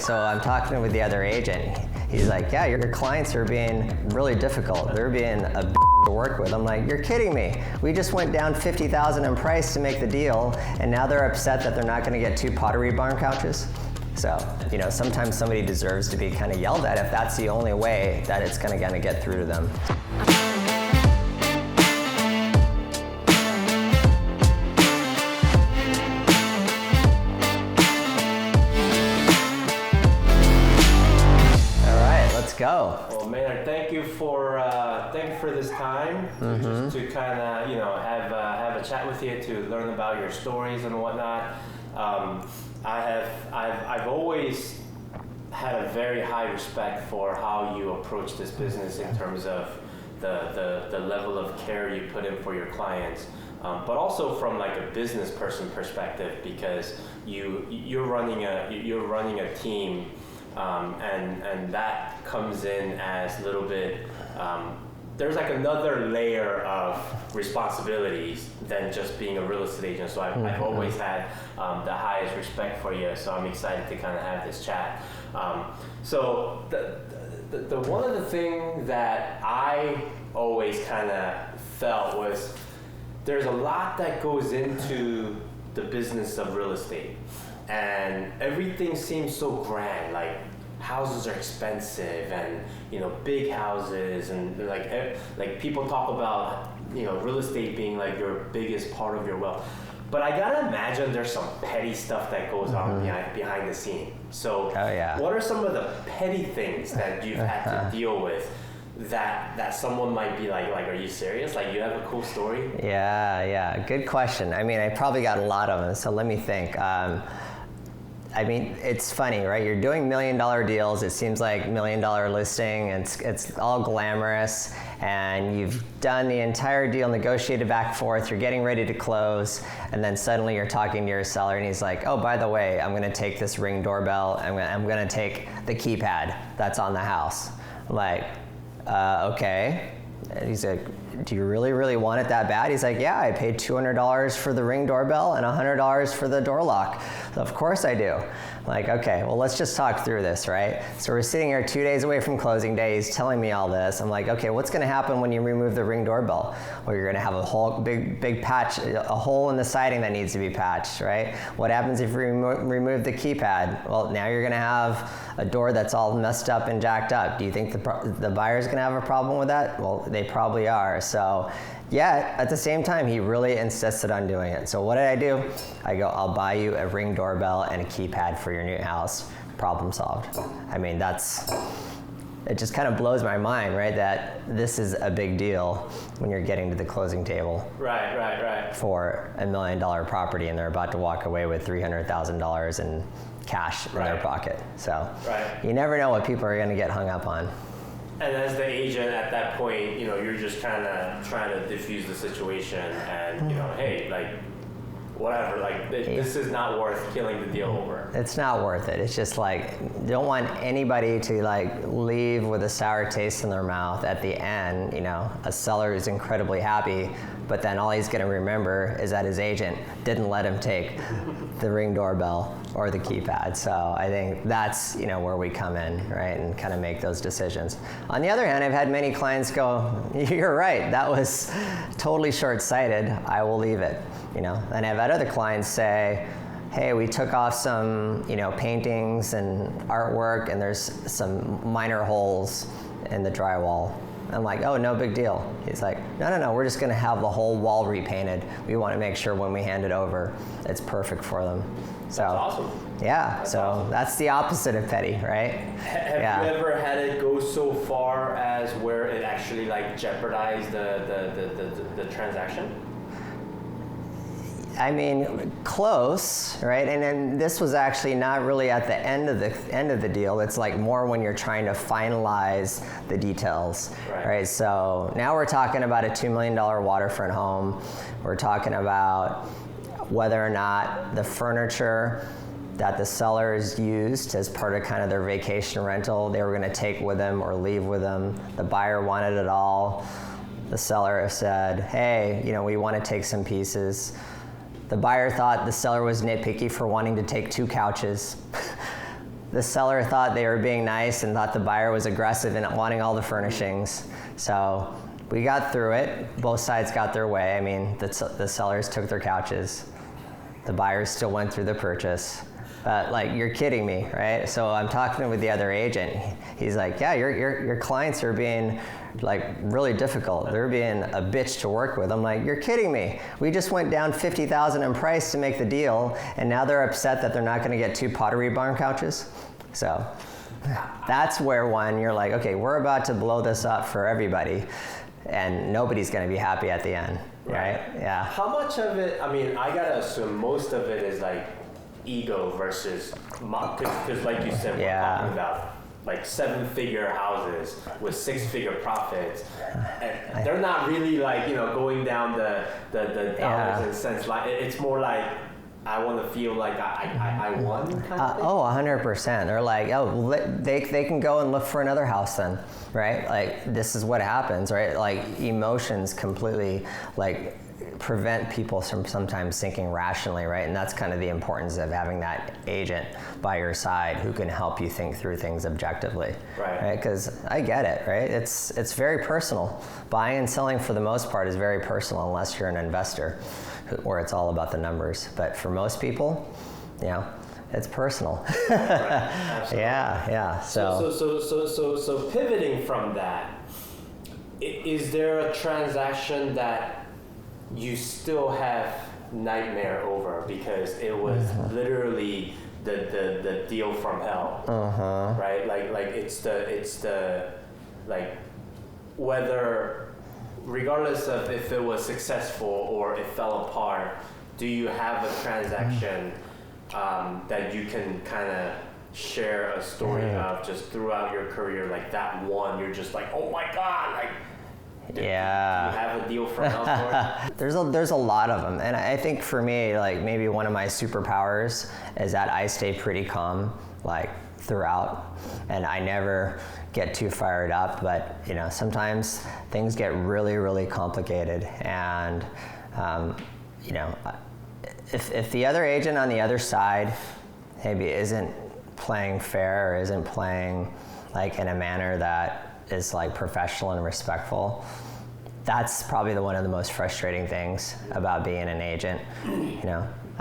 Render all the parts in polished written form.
so I'm talking with the other agent. He's like, yeah, your clients are being really difficult. They're being a to work with. I'm like, you're kidding me. We just went down $50,000 in price to make the deal, and now they're upset that they're not going to get 2 Pottery Barn couches. So, sometimes somebody deserves to be kind of yelled at if that's the only way that it's going to get through to them. Go. Well, Maynard, thank you for this time just to kind of have a chat with you to learn about your stories and whatnot. I've always had a very high respect for how you approach this business in terms of the level of care you put in for your clients, but also from like a business person perspective, because you're running a team. And that comes in as a little bit, there's like another layer of responsibilities than just being a real estate agent. So I've always had the highest respect for you. So I'm excited to kind of have this chat. So the one of the things that I always kind of felt was there's a lot that goes into the business of real estate. And everything seems so grand, like houses are expensive, and big houses, and like people talk about real estate being like your biggest part of your wealth. But I gotta imagine there's some petty stuff that goes on behind the scene. So what are some of the petty things that you've had to deal with that someone might be like, are you serious? Like, you have a cool story? Yeah, good question. I mean, I probably got a lot of them, so let me think. It's funny, right? You're doing $1 million deals. It seems like $1 million listing. It's all glamorous, and you've done the entire deal, negotiated back and forth. You're getting ready to close, and then suddenly you're talking to your seller, and he's like, "Oh, by the way, I'm going to take this Ring doorbell. I'm going to take the keypad that's on the house." I'm like, okay. And he's like, do you really want it that bad? He's like, yeah, I paid $200 for the Ring doorbell and $100 for the door lock. So of course I do. I'm like, okay, well, let's just talk through this, right? So we're sitting here 2 days away from closing day. He's telling me all this. I'm like, okay, what's going to happen when you remove the Ring doorbell? Well, you're going to have a whole big patch, a hole in the siding that needs to be patched, right? What happens if you remove the keypad? Well, now you're going to have a door that's all messed up and jacked up. Do you think the buyer's going to have a problem with that? Well, they probably are. So yeah, at the same time, he really insisted on doing it. So what did I do? I go, I'll buy you a Ring doorbell and a keypad for your new house. Problem solved. I mean, it just kind of blows my mind, right? That this is a big deal when you're getting to the closing table. Right. For $1 million property, and they're about to walk away with $300,000 in cash in their pocket. So you never know what people are going to get hung up on. And as the agent at that point, you're just kind of trying to diffuse the situation and, hey, like, whatever, like, this is not worth killing the deal over. It's not worth it. It's just like, you don't want anybody to like leave with a sour taste in their mouth at the end. A seller is incredibly happy, but then all he's going to remember is that his agent didn't let him take the Ring doorbell or the keypad. So I think that's where we come in, right, and kind of make those decisions. On the other hand, I've had many clients go, "You're right, that was totally short-sighted. I will leave it." And I've had other clients say, "Hey, we took off some paintings and artwork, and there's some minor holes in the drywall." I'm like, "Oh, no big deal." He's like, No, we're just going to have the whole wall repainted. We want to make sure when we hand it over, it's perfect for them. So, that's awesome. Yeah, that's the opposite of petty, right? Have you ever had it go so far as where it actually like jeopardized the transaction? I mean, close, right? And then this was actually not really at the end of the deal. It's like more when you're trying to finalize the details, right? So now we're talking about a $2 million waterfront home. We're talking about whether or not the furniture that the sellers used as part of kind of their vacation rental, they were going to take with them or leave with them. The buyer wanted it all. The seller said, "Hey, we want to take some pieces." The buyer thought the seller was nitpicky for wanting to take 2 couches. the seller thought they were being nice and thought the buyer was aggressive and wanting all the furnishings. So we got through it. Both sides got their way. I mean, the sellers took their couches. The buyers still went through the purchase. Like, you're kidding me, right? So I'm talking with the other agent. He's like, yeah, your clients are being like really difficult. They're being a bitch to work with. I'm like, you're kidding me. We just went down $50,000 in price to make the deal, and now they're upset that they're not going to get 2 Pottery Barn couches. So that's where you're like, okay, we're about to blow this up for everybody, and nobody's going to be happy at the end, right? Yeah. How much of it, I mean, I gotta assume most of it is like ego versus, because like you said, we're talking about like 7-figure houses with 6-figure profits, and they're not really like, going down the dollars and cents. Like, it's more like, I want to feel like I won kind of thing? 100%. They're like, they can go and look for another house then, right? Like, this is what happens, right? Like, emotions completely like prevent people from sometimes thinking rationally, right? And that's kind of the importance of having that agent by your side who can help you think through things objectively, right? Because I get it, right? It's very personal. Buying and selling for the most part is very personal unless you're an investor, where it's all about the numbers. But for most people, it's personal. Absolutely. Yeah. So pivoting from that, is there a transaction that you still have nightmare over because it was literally the deal from hell, right? Like it's the like, whether, regardless of if it was successful or it fell apart, do you have a transaction that you can kind of share a story of just throughout your career, like that one you're just like, oh my God, like, do you have a deal from hell story? There's a lot of them, and I think for me, like, maybe one of my superpowers is that I stay pretty calm, like, throughout, and I never get too fired up. But sometimes things get really, really complicated, and if the other agent on the other side maybe isn't playing fair or isn't playing like in a manner that is like professional and respectful, that's probably one of the most frustrating things about being an agent.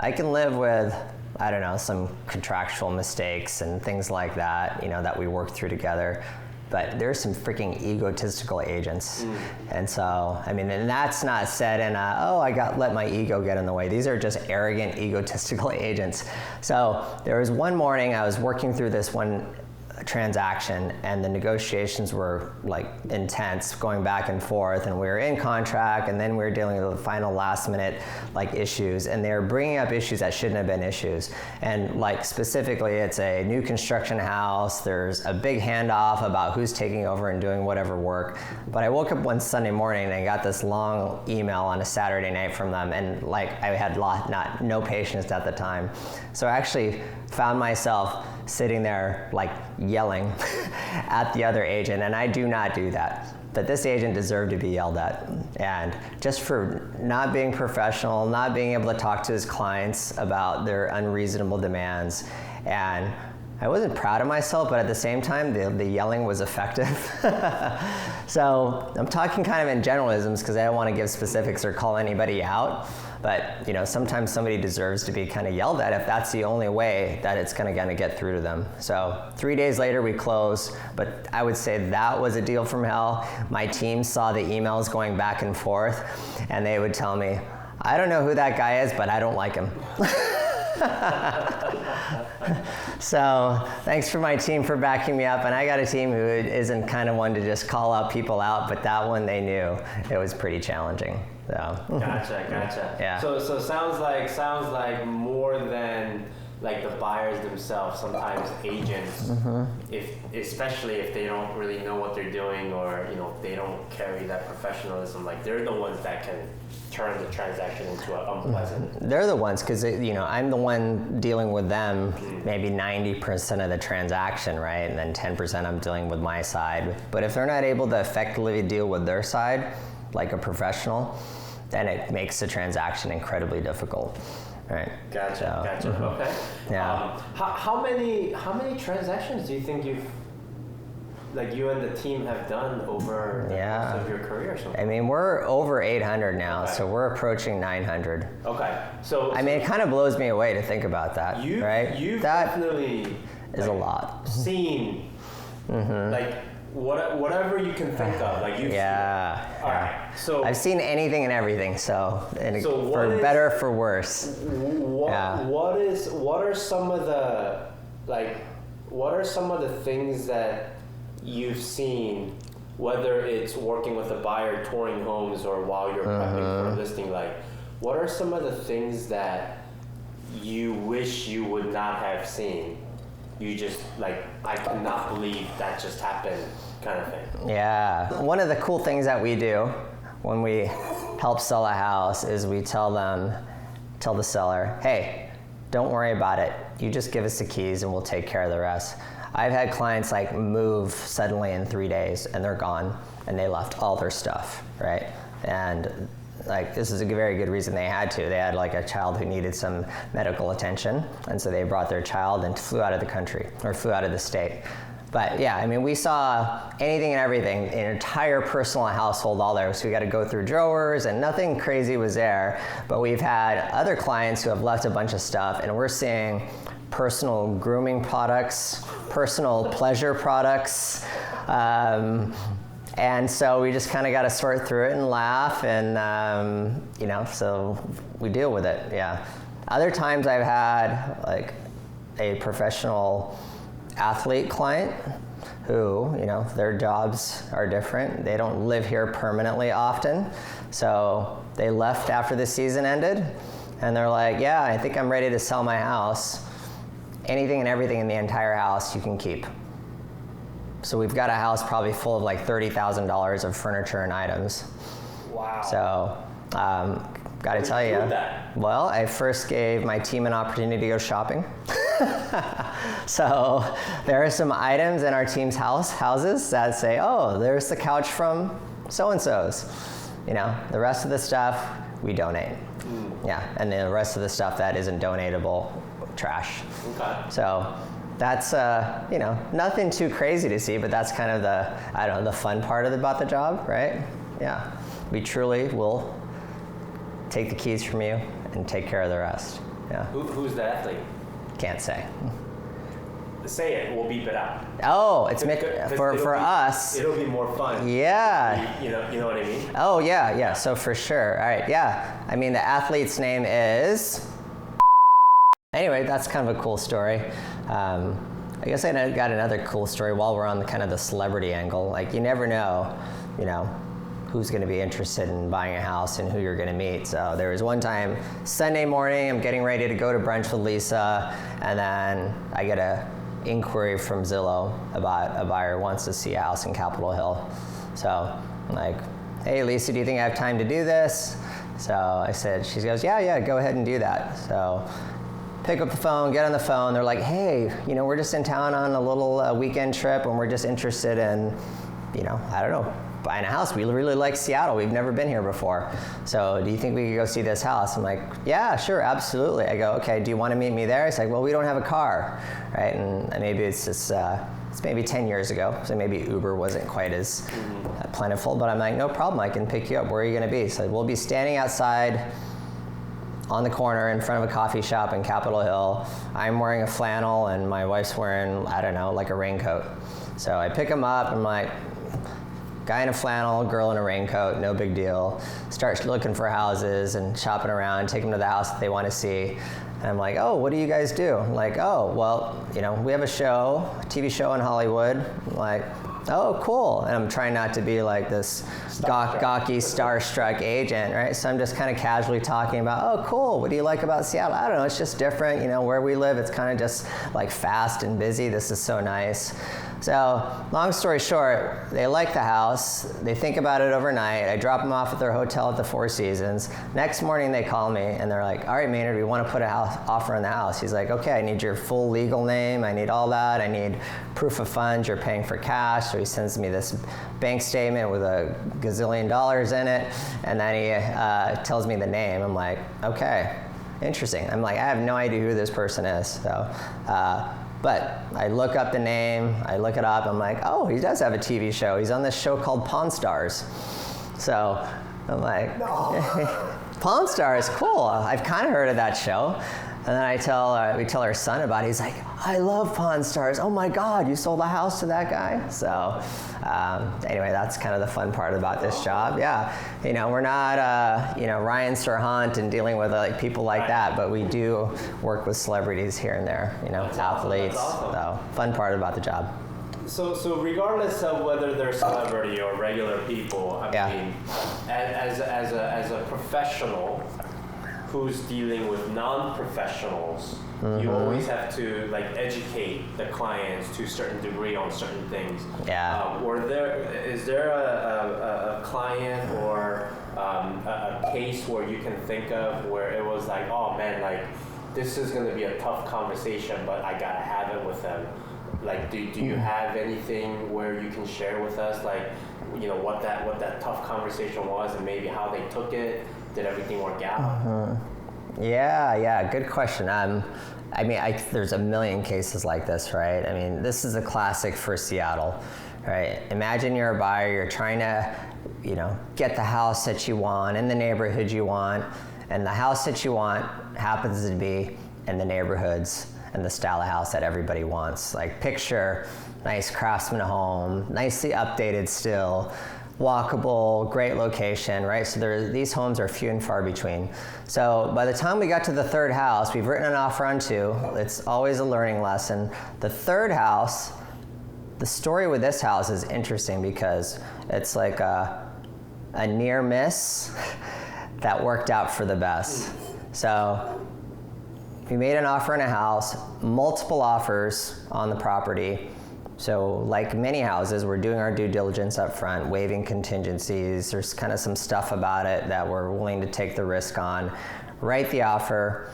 I can live with, I don't know, some contractual mistakes and things like that, that we work through together. But there's some freaking egotistical agents. And so, I mean, and that's not said in let my ego get in the way. These are just arrogant, egotistical agents. So there was one morning I was working through this one transaction, and the negotiations were like intense, going back and forth, and we were in contract, and then we were dealing with the final last minute like issues, and they were bringing up issues that shouldn't have been issues. And like specifically, it's a new construction house, there's a big handoff about who's taking over and doing whatever work. But I woke up one Sunday morning and I got this long email on a Saturday night from them, and like I had no patience at the time. So I actually found myself sitting there like yelling at the other agent, and I do not do that. But this agent deserved to be yelled at, and just for not being professional, not being able to talk to his clients about their unreasonable demands. And I wasn't proud of myself, but at the same time, the yelling was effective. So I'm talking kind of in generalisms because I don't want to give specifics or call anybody out. But sometimes somebody deserves to be kind of yelled at if that's the only way that it's going to get through to them. So 3 days later we closed, but I would say that was a deal from hell. My team saw the emails going back and forth, and they would tell me, I don't know who that guy is, but I don't like him. So thanks for my team for backing me up, and I got a team who isn't kind of one to just call out people out, but that one they knew it was pretty challenging. So. Gotcha. Yeah. So sounds like more than like the buyers themselves. Sometimes agents, especially if they don't really know what they're doing, or they don't carry that professionalism, like they're the ones that can turn the transaction into an unpleasant. They're the ones, because I'm the one dealing with them maybe 90% of the transaction, right? And then 10% I'm dealing with my side. But if they're not able to effectively deal with their side, like a professional, then it makes the transaction incredibly difficult. right? Gotcha. Okay. Yeah. How many transactions do you think you and the team have done over the course of your career or something? I mean, we're over 800 now, so we're approaching 900. Okay. So I mean, it kind of blows me away to think about that, right? You've that definitely is a lot. Seen like whatever you can think of, like you've seen. All right. So I've seen anything and everything. So for better or for worse. What are some of the things that you've seen, whether it's working with a buyer touring homes or while you're prepping for a listing, like what are some of the things that you wish you would not have seen? You just like, I cannot believe that just happened kind of thing. Yeah. One of the cool things that we do when we help sell a house is we tell the seller, hey, don't worry about it. You just give us the keys and we'll take care of the rest. I've had clients like move suddenly in 3 days and they're gone and they left all their stuff, right? And like, this is a very good reason they had to. They had like a child who needed some medical attention, and so they brought their child and flew out of the country, or flew out of the state. But yeah, I mean, we saw anything and everything, an entire personal household all there. So we got to go through drawers and nothing crazy was there. But we've had other clients who have left a bunch of stuff, and we're seeing personal grooming products, personal pleasure products, and so we just kind of got to sort through it and laugh, and so we deal with it. Yeah. Other times I've had like a professional athlete client who, their jobs are different. They don't live here permanently often, so they left after the season ended, and they're like, yeah, I think I'm ready to sell my house. Anything and everything in the entire house you can keep. So we've got a house probably full of like $30,000 of furniture and items. Wow. So, got to tell you, well, I first gave my team an opportunity to go shopping. So there are some items in our team's houses that say, oh, there's the couch from so-and-so's. The rest of the stuff we donate. Yeah, and the rest of the stuff that isn't donatable, trash. Okay. So that's nothing too crazy to see, but that's kind of the fun part about the job, right? Yeah, we truly will take the keys from you and take care of the rest. Yeah. Who's the athlete? Can't say. Say it. We'll beep it out. Oh, it's for us. It'll be more fun. Yeah. You know what I mean? Oh yeah. So for sure. All right. Yeah. I mean, the athlete's name is. Anyway, that's kind of a cool story. I guess I got another cool story while we're on the celebrity angle. Like, you never know, who's going to be interested in buying a house and who you're going to meet. So there was one time, Sunday morning, I'm getting ready to go to brunch with Lisa, and then I get a inquiry from Zillow about a buyer who wants to see a house in Capitol Hill. So I'm like, hey, Lisa, do you think I have time to do this? So I said, she goes, yeah, go ahead and do that. So pick up the phone, get on the phone. They're like, hey, we're just in town on a little weekend trip, and we're just interested in, I don't know, buying a house. We really like Seattle. We've never been here before. So do you think we could go see this house? I'm like, yeah, sure, absolutely. I go, okay, do you want to meet me there? He's like, well, we don't have a car, right? And maybe it's just, it's maybe 10 years ago, so maybe Uber wasn't quite as plentiful, but I'm like, no problem, I can pick you up. Where are you going to be? So we'll be standing outside on the corner in front of a coffee shop in Capitol Hill. I'm wearing a flannel and my wife's wearing, I don't know, like a raincoat. So I pick him up, I'm like, guy in a flannel, girl in a raincoat, no big deal. Start looking for houses and shopping around, take them to the house that they want to see. And I'm like, oh, what do you guys do? I'm like, oh, well, we have a TV show in Hollywood. I'm like, oh, cool. And I'm trying not to be like this gawky, starstruck agent, right? So I'm just kind of casually talking about, oh, cool, what do you like about Seattle? I don't know, it's just different. Where we live, it's kind of just like fast and busy. This is so nice. So long story short, they like the house. They think about it overnight. I drop them off at their hotel at the Four Seasons. Next morning they call me and they're like, all right, Maynard, we want to put an offer on the house. He's like, okay, I need your full legal name. I need all that. I need proof of funds. You're paying for cash. So he sends me this bank statement with $1 gazillion in it. And then he tells me the name. I'm like, okay. interesting. I'm like, I have no idea who this person is. So, but I look up the name, I look it up, I'm like, oh, he does have a TV show. He's on this show called Pawn Stars. So I'm like, no. Pawn Stars, cool. I've kind of heard of that show. And then we tell our son about it. He's like, I love Pawn Stars. Oh my God, you sold a house to that guy? So anyway, that's kind of the fun part about this job. Yeah, we're not, Ryan Serhant and dealing with like people like that, but we do work with celebrities here and there, athletes. Awesome. So fun part about the job. So regardless of whether they're celebrity or regular people, I mean, as a professional who's dealing with non-professionals, you always have to like educate the clients to a certain degree on certain things. Yeah. Is there a client or a case where you can think of where it was like, oh man, like this is going to be a tough conversation, but I gotta have it with them? Like, do you have anything where you can share with us, like, what that tough conversation was and maybe how they took it? Did everything work out? Yeah, good question. There's a million cases like this, right? I mean, this is a classic for Seattle, right? Imagine you're a buyer, you're trying to, get the house that you want in the neighborhood you want, and the house that you want happens to be in the neighborhoods and the style of house that everybody wants. Like, picture nice craftsman home, nicely updated still, walkable, great location, right? So these homes are few and far between. So by the time we got to the third house, we've written an offer on 2. It's always a learning lesson. The third house, the story with this house is interesting because it's like a near miss that worked out for the best. So we made an offer on a house, multiple offers on the property. So like many houses, we're doing our due diligence up front, waiving contingencies. There's kind of some stuff about it that we're willing to take the risk on, write the offer,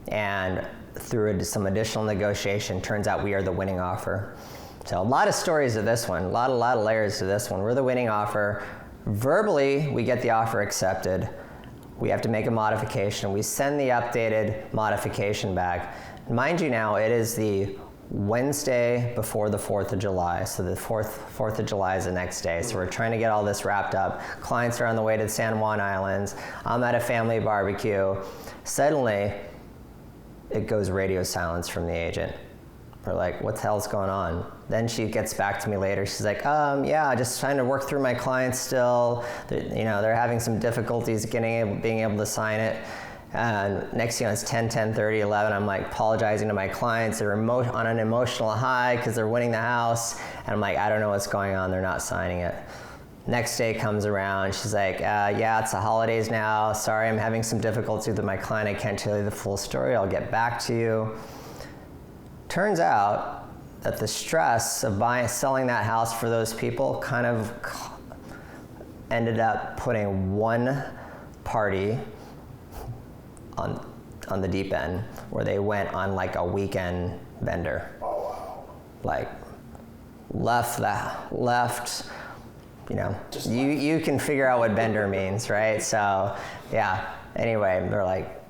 and through some additional negotiation, turns out we are the winning offer. So a lot of stories to this one, a lot of layers to this one. We're the winning offer. Verbally, we get the offer accepted. We have to make a modification. We send the updated modification back. Mind you now, it is the Wednesday before the 4th of July. So the 4th of July is the next day. So we're trying to get all this wrapped up. Clients are on the way to the San Juan Islands. I'm at a family barbecue. Suddenly, it goes radio silence from the agent. We're like, what the hell's going on? Then she gets back to me later. She's like, yeah, just trying to work through my clients still. They're having some difficulties being able to sign it. And next thing, it's 10:30, 11. I'm like apologizing to my clients. They're on an emotional high because they're winning the house. And I'm like, I don't know what's going on. They're not signing it. Next day comes around. She's like, yeah, it's the holidays now. Sorry, I'm having some difficulty with my client. I can't tell you the full story. I'll get back to you. Turns out that the stress of selling that house for those people kind of ended up putting one party on the deep end, where they went on like a weekend bender. Oh wow! Like left, you can figure out what bender means, right? So yeah. Anyway, they're like,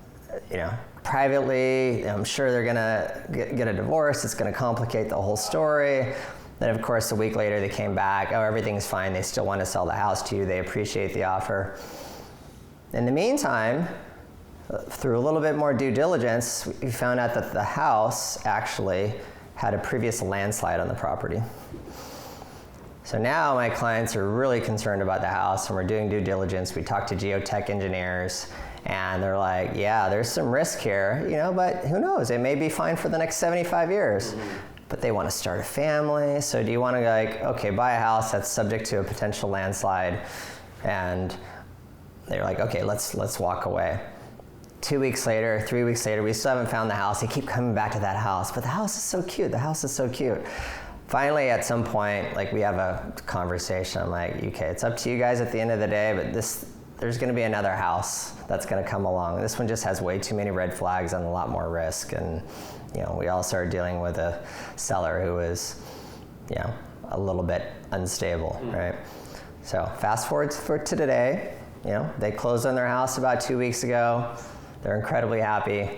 privately, I'm sure they're gonna get a divorce. It's gonna complicate the whole story. Then of course a week later they came back. Oh, everything's fine. They still want to sell the house to you. They appreciate the offer. In the meantime, through a little bit more due diligence, we found out that the house actually had a previous landslide on the property. So now my clients are really concerned about the house, and we're doing due diligence. We talked to geotech engineers, and they're like, yeah, there's some risk here, but who knows? It may be fine for the next 75 years. Mm-hmm. But they want to start a family. So do you want to buy a house that's subject to a potential landslide? And they're like, okay, let's walk away. 2 weeks later, 3 weeks later, we still haven't found the house. They keep coming back to that house, but the house is so cute. The house is so cute. Finally, at some point, we have a conversation. I'm like, okay, it's up to you guys at the end of the day, but there's going to be another house that's going to come along. This one just has way too many red flags and a lot more risk. And we all started dealing with a seller who was, a little bit unstable, right? So fast forward to today. They closed on their house about 2 weeks ago. They're incredibly happy.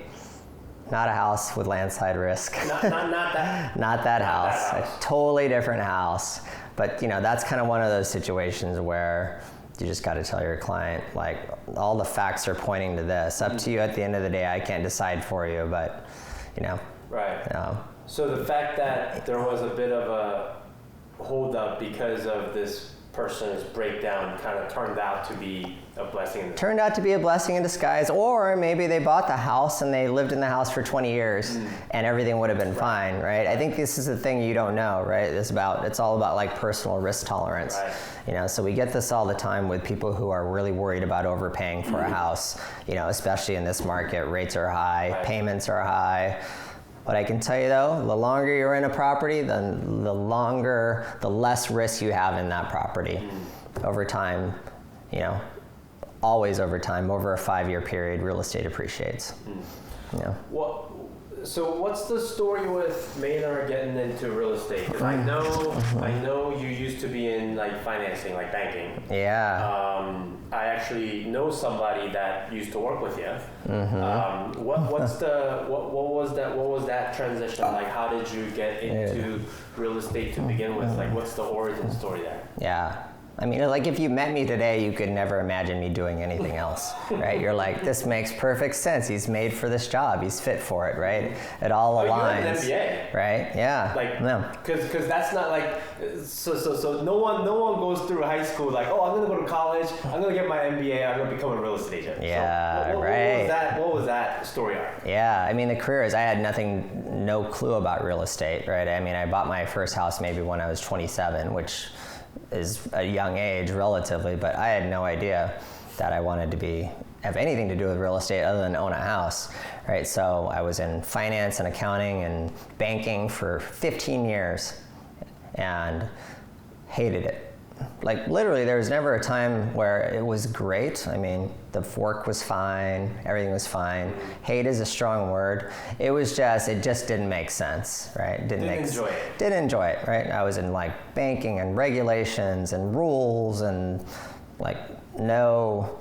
Not a house with landslide risk. Not that. Not that house. A totally different house. But that's kind of one of those situations where you just got to tell your client, like, all the facts are pointing to this. Up to you at the end of the day. I can't decide for you, but Right. So the fact that there was a bit of a hold-up because of this person's breakdown kind of turned out to be a blessing in disguise. Turned out to be a blessing in disguise, or maybe they bought the house and they lived in the house for 20 years and everything would have been fine, right? I think this is the thing you don't know, right? It's all about like personal risk tolerance. Right. So we get this all the time with people who are really worried about overpaying for a house, especially in this market. Rates are high, payments are high. What I can tell you though, the longer you're in a property, then the less risk you have in that property. Over time, always over time, over a 5-year period, real estate appreciates. So what's the story with Maynard getting into real estate? Because I know you used to be in like financing, like banking. Yeah. I actually know somebody that used to work with you. What was that transition like? How did you get into real estate to begin with? Like, what's the origin story there? Yeah. I mean, like, if you met me today, you could never imagine me doing anything else, right? You're like, this makes perfect sense. He's made for this job. He's fit for it, right? It all aligns. You're an MBA. Right? Yeah. Like, because that's not like, so no one goes through high school like, oh, I'm going to go to college. I'm going to get my MBA. I'm going to become a real estate agent. Yeah, so right. What was that story arc? Yeah. I mean, the career is, I had no clue about real estate, right? I mean, I bought my first house maybe when I was 27, which is a young age relatively, but I had no idea that I wanted to have anything to do with real estate other than own a house, right? So I was in finance and accounting and banking for 15 years and hated it. Like, literally, there was never a time where it was great. I mean, the work was fine, everything was fine. Hate is a strong word. It just didn't make sense, right? Didn't enjoy it, right? I was in like banking and regulations and rules and like no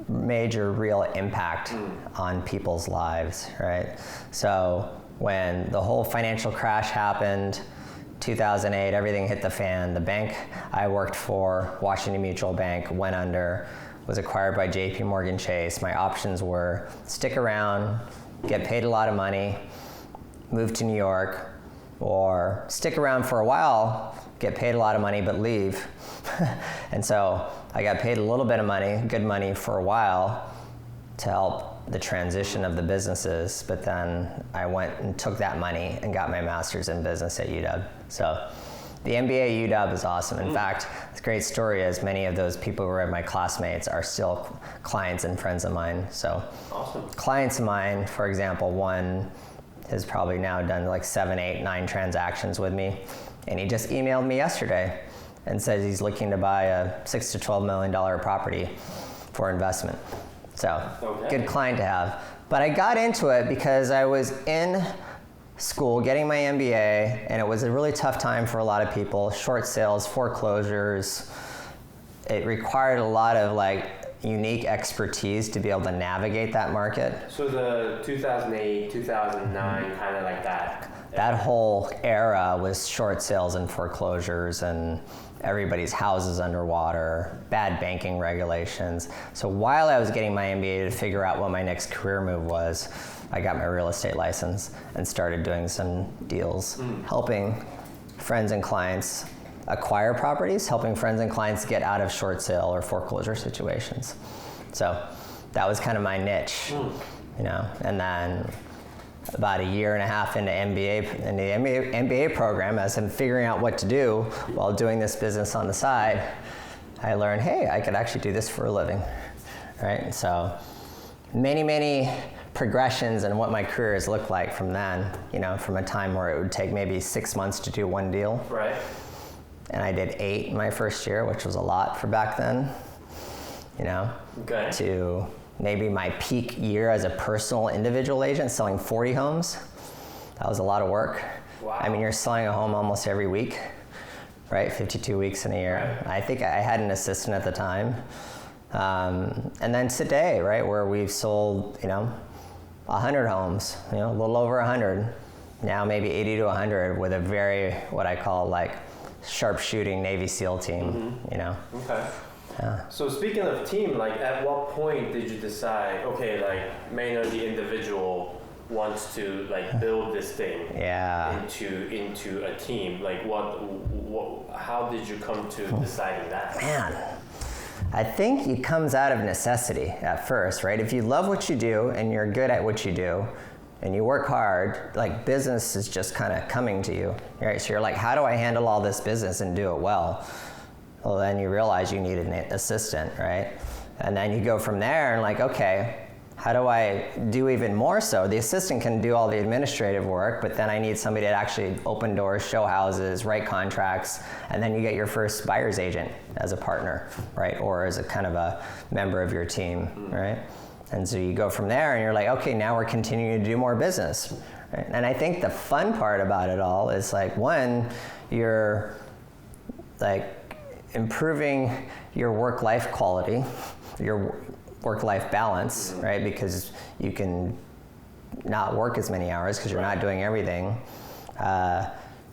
major real impact on people's lives, right? So when the whole financial crash happened, 2008, everything hit the fan. The bank I worked for, Washington Mutual Bank, went under, was acquired by JP Morgan Chase. My options were stick around, get paid a lot of money, move to New York, or stick around for a while, get paid a lot of money, but leave. And so I got paid a little bit of money, good money for a while to help the transition of the businesses, but then I went and took that money and got my master's in business at UW. So the MBA at UW is awesome. In fact, the great story is many of those people who were my classmates are still clients and friends of mine. So awesome. Clients of mine, for example, one has probably now done like 7, 8, 9 transactions with me, and he just emailed me yesterday and says he's looking to buy a $6 to $12 million property for investment. So, Good client to have. But I got into it because I was in school getting my MBA, and it was a really tough time for a lot of people. Short sales, foreclosures. It required a lot of like unique expertise to be able to navigate that market. So the 2008, 2009, kind of like that. That whole era was short sales and foreclosures and everybody's houses underwater, bad banking regulations. So while I was getting my MBA to figure out what my next career move was, I got my real estate license and started doing some deals, helping friends and clients acquire properties, helping friends and clients get out of short sale or foreclosure situations. So that was kind of my niche, and then about 1.5 years into the MBA program, as I'm figuring out what to do while doing this business on the side, I learned, hey, I could actually do this for a living, right? So many progressions in what my career has looked like from then, from a time where it would take maybe 6 months to do one deal. Right. And I did 8 my first year, which was a lot for back then, Okay. To maybe my peak year as a personal individual agent selling 40 homes. That was a lot of work. Wow. I mean, you're selling a home almost every week, right? 52 weeks in a year. Right. I think I had an assistant at the time. And then today, right, where we've sold, 100 homes, a little over 100, now maybe 80 to 100 with a very, what I call like sharpshooting Navy SEAL team, Okay. Yeah. So speaking of team, like at what point did you decide, okay, like Maynard the individual wants to like build this thing into a team? Like how did you come to deciding that? Man, I think it comes out of necessity at first, right? If you love what you do and you're good at what you do and you work hard, like business is just kind of coming to you, right? So you're like, how do I handle all this business and do it well? Well, then you realize you need an assistant, right? And then you go from there and like, okay, how do I do even more so? The assistant can do all the administrative work, but then I need somebody to actually open doors, show houses, write contracts, and then you get your first buyer's agent as a partner, right? Or as a kind of a member of your team, right? And so you go from there and you're like, okay, now we're continuing to do more business, right? And I think the fun part about it all is like, one, you're like improving your work-life quality, your work-life balance, right? Because you can not work as many hours because you're not doing everything.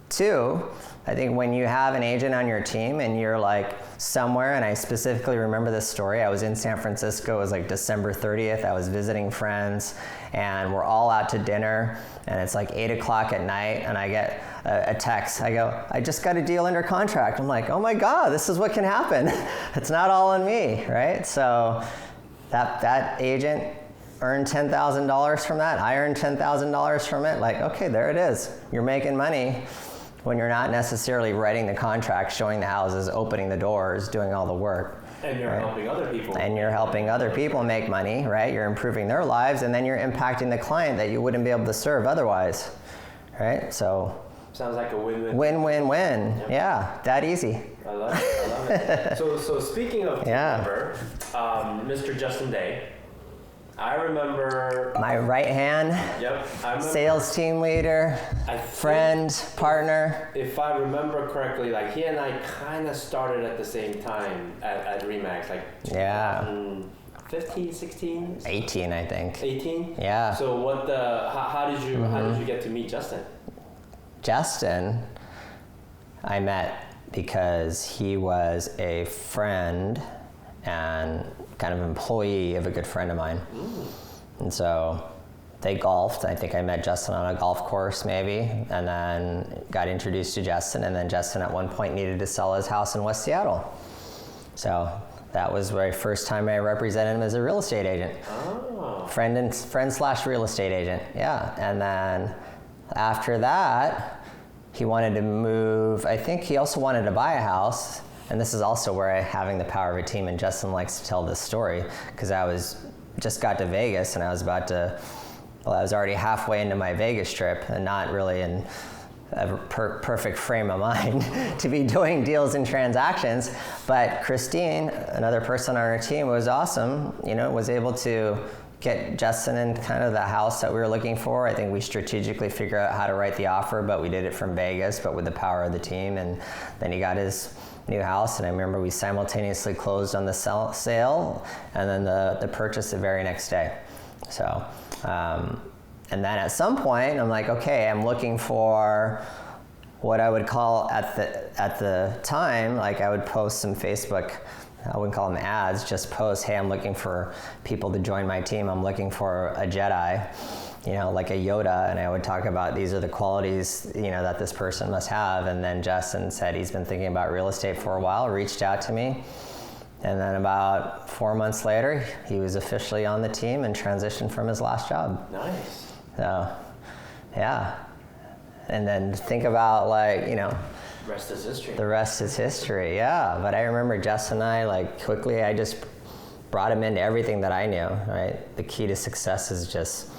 Two, I think when you have an agent on your team and you're like somewhere, and I specifically remember this story, I was in San Francisco, it was like December 30th, I was visiting friends, and we're all out to dinner, and it's like 8 o'clock at night, and I get a text. I go, I just got a deal under contract. I'm like, oh my God, this is what can happen. It's not all on me, right? So that agent earned $10,000 from that. I earned $10,000 from it. Like, okay, there it is. You're making money when you're not necessarily writing the contract, showing the houses, opening the doors, doing all the work. And you're helping other people. And you're helping other people make money, right? You're improving their lives, and then you're impacting the client that you wouldn't be able to serve otherwise, right? So sounds like a win-win. Win-win-win. Yep. Yeah, that easy. I love it. I love it. So speaking of team member, Mr. Justin Day, I remember my right hand. Yep. Sales team leader, friend, partner. If I remember correctly, like he and I kind of started at the same time at Remax, like 15, 16? 18, I think. 18? Yeah. So how did you get to meet Justin? Justin, I met because he was a friend and kind of employee of a good friend of mine. And so they golfed. I think I met Justin on a golf course maybe, and then got introduced to Justin, and then Justin at one point needed to sell his house in West Seattle. So that was my first time I represented him as a real estate agent. Oh. Friend / real estate agent, yeah. And then after that, he wanted to move. I think he also wanted to buy a house. And this is also where having the power of a team, and Justin likes to tell this story, because I just got to Vegas and I was already halfway into my Vegas trip and not really in a perfect frame of mind to be doing deals and transactions. But Christine, another person on our team, was awesome, was able to get Justin in kind of the house that we were looking for. I think we strategically figured out how to write the offer, but we did it from Vegas, but with the power of the team. And then he got his new house, and I remember we simultaneously closed on the sale and then the purchase the very next day. So, and then at some point, I'm like, okay, I'm looking for what I would call at the time, like I would post some Facebook, I wouldn't call them ads, just post, hey, I'm looking for people to join my team. I'm looking for a Jedi, like a Yoda, and I would talk about these are the qualities, that this person must have. And then Justin said he's been thinking about real estate for a while, reached out to me. And then about 4 months later, he was officially on the team and transitioned from his last job. Nice. So, yeah. And then think about rest is history. The rest is history, yeah. But I remember Justin and I, quickly, I just brought him into everything that I knew, right? The key to success is just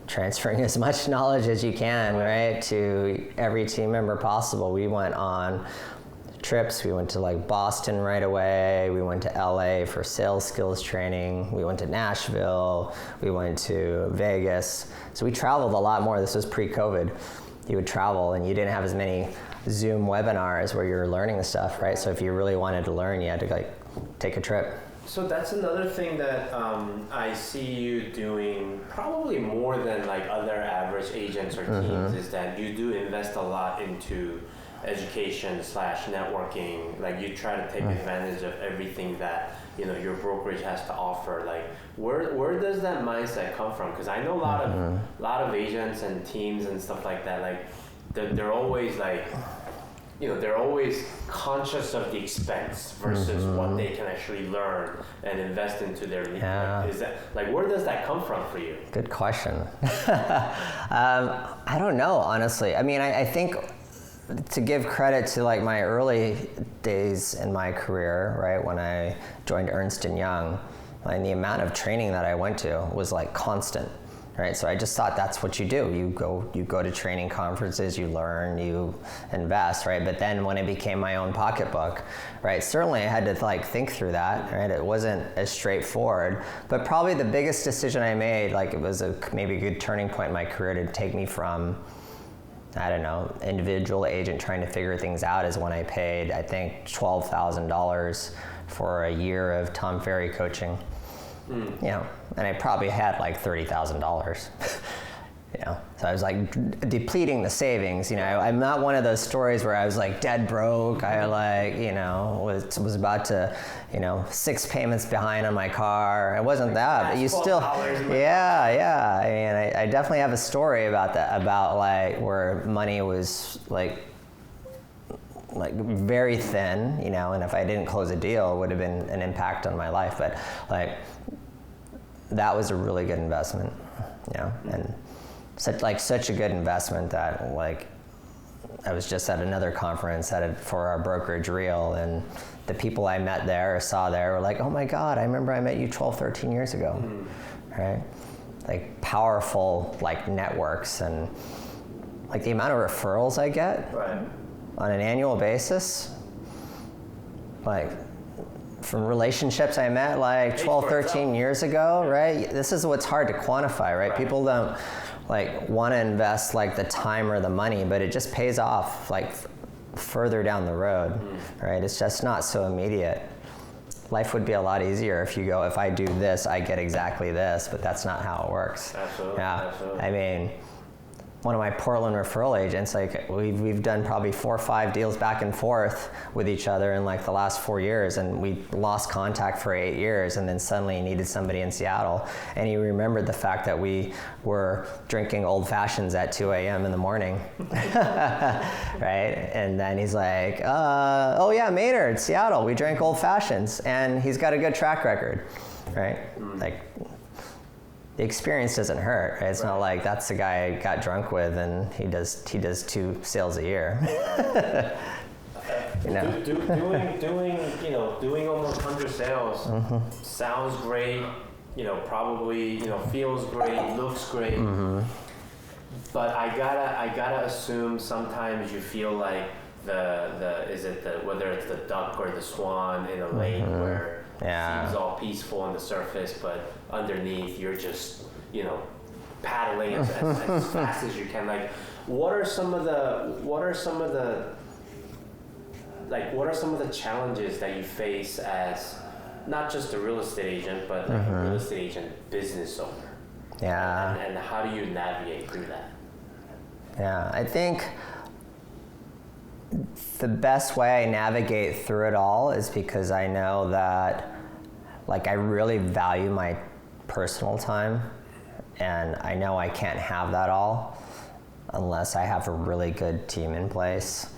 transferring as much knowledge as you can, right, to every team member possible. We went on trips. We went to Boston right away. We went to LA for sales skills training. We went to Nashville. We went to Vegas. So we traveled a lot more. This was pre-COVID. You would travel and you didn't have as many Zoom webinars where you're learning the stuff, right? So if you really wanted to learn, you had to take a trip. So that's another thing that I see you doing probably more than like other average agents or teams is that you do invest a lot into education / networking. Like you try to take advantage of everything that your brokerage has to offer. Like where does that mindset come from? Because I know a lot of agents and teams and stuff like that. Like they're always like, they're always conscious of the expense versus what they can actually learn and invest into their lead. Yeah. Is that where does that come from for you? Good question. I don't know, honestly. I mean, I think to give credit to like my early days in my career, right, when I joined Ernst & Young, and the amount of training that I went to was like constant. Right, so I just thought that's what you do. You go to training conferences, you learn, you invest, right? But then when it became my own pocketbook, right, certainly I had to like think through that, right? It wasn't as straightforward, but probably the biggest decision I made, like it was maybe a good turning point in my career to take me from, I don't know, individual agent trying to figure things out, is when I paid, I think, $12,000 for a year of Tom Ferry coaching. And I probably had like $30,000. So I was like depleting the savings. I'm not one of those stories where I was like dead broke. I like was about to 6 payments behind on my car. It wasn't that, but you still I mean, I definitely have a story about that, about like where money was like very thin, and if I didn't close a deal, it would have been an impact on my life. But like that was a really good investment, and such a good investment that like I was just at another conference for our brokerage reel, and the people I met there or saw there were like, oh my God, I remember I met you 12, 13 years ago, right? Like powerful like networks, and like the amount of referrals I get on an annual basis, like from relationships I met like 12, 13 years ago, right? This is what's hard to quantify, right? People don't like want to invest like the time or the money, but it just pays off like further down the road, right? It's just not so immediate. Life would be a lot easier if you go, if I do this, I get exactly this, but that's not how it works. Absolutely. I mean, one of my Portland referral agents, like we've done probably 4 or 5 deals back and forth with each other in like the last 4 years, and we lost contact for 8 years, and then suddenly he needed somebody in Seattle, and he remembered the fact that we were drinking old fashions at 2 a.m. in the morning, right? And then he's like, oh yeah, Maynard, Seattle, we drank old fashions, and he's got a good track record, right? Like, the experience doesn't hurt, right? It's not like that's the guy I got drunk with and he does 2 sales a year. Doing almost 100 sales sounds great, probably feels great, looks great. But I gotta assume sometimes you feel like whether it's the duck or the swan in a lane where it seems all peaceful on the surface, but underneath you're just paddling as fast as you can. Like what are some of the challenges that you face as not just a real estate agent, but like a real estate agent business owner? And how do you navigate through that? I think the best way I navigate through it all is because I know that like I really value my personal time, and I know I can't have that all unless I have a really good team in place.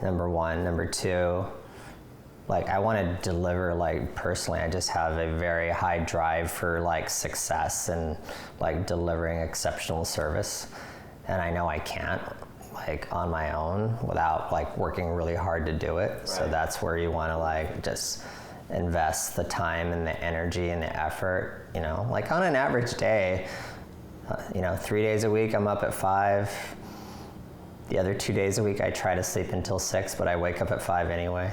Number one. Number two, like I want to deliver, like personally, I just have a very high drive for like success and like delivering exceptional service, and I know I can't like on my own without like working really hard to do it. Right. So that's where you want to like just invest the time and the energy and the effort, like on an average day, 3 days a week I'm up at 5. The other 2 days a week I try to sleep until 6, but I wake up at 5 anyway.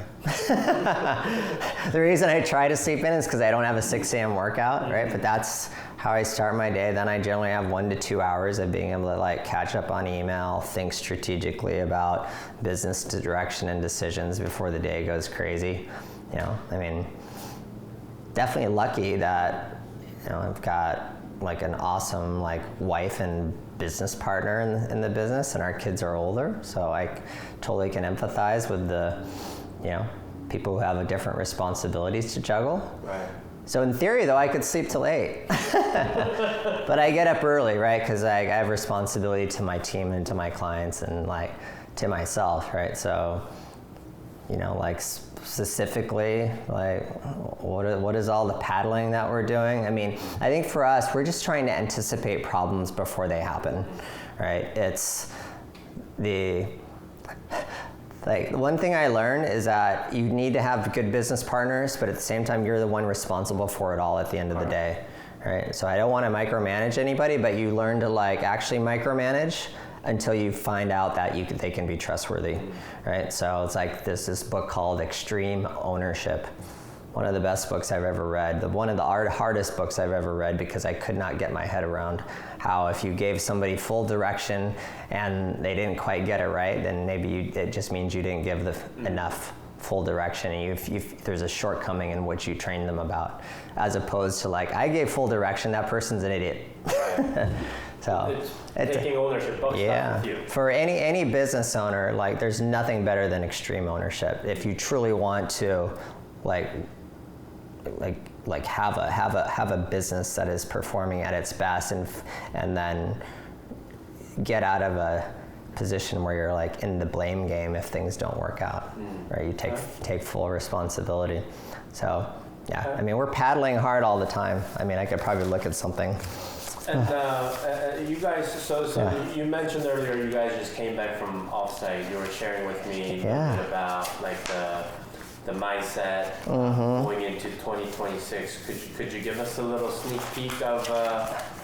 The reason I try to sleep in is because I don't have a 6 a.m. workout, right? But that's how I start my day. Then I generally have 1 to 2 hours of being able to like catch up on email, think strategically about business direction and decisions before the day goes crazy. I mean, definitely lucky that, I've got like an awesome like wife and business partner in the business, and our kids are older, so I totally can empathize with the, people who have different responsibilities to juggle. Right. So in theory, though, I could sleep till 8. But I get up early, right? Because I have responsibility to my team and to my clients and like to myself, right? So, like specifically, like what is all the paddling that we're doing? I mean, I think for us, we're just trying to anticipate problems before they happen, right? It's like one thing I learned is that you need to have good business partners, but at the same time, you're the one responsible for it all at the end of the day, right? So I don't want to micromanage anybody, but you learn to like actually micromanage until you find out that they can be trustworthy, right? So it's like this book called Extreme Ownership. One of the best books I've ever read. One of the hardest books I've ever read, because I could not get my head around how if you gave somebody full direction and they didn't quite get it right, then maybe it just means you didn't give enough full direction, and there's a shortcoming in which you train them about, as opposed to like, I gave full direction, that person's an idiot. So it's taking ownership, both sides with you. For any business owner, like there's nothing better than extreme ownership. If you truly want to have a business that is performing at its best, and then get out of a position where you're like in the blame game if things don't work out, right? You take full responsibility. So yeah, I mean, we're paddling hard all the time. I mean, I could probably look at something. And you guys, so you mentioned earlier you guys just came back from offsite. You were sharing with me a bit about like the mindset going into 2026. Could you give us a little sneak peek of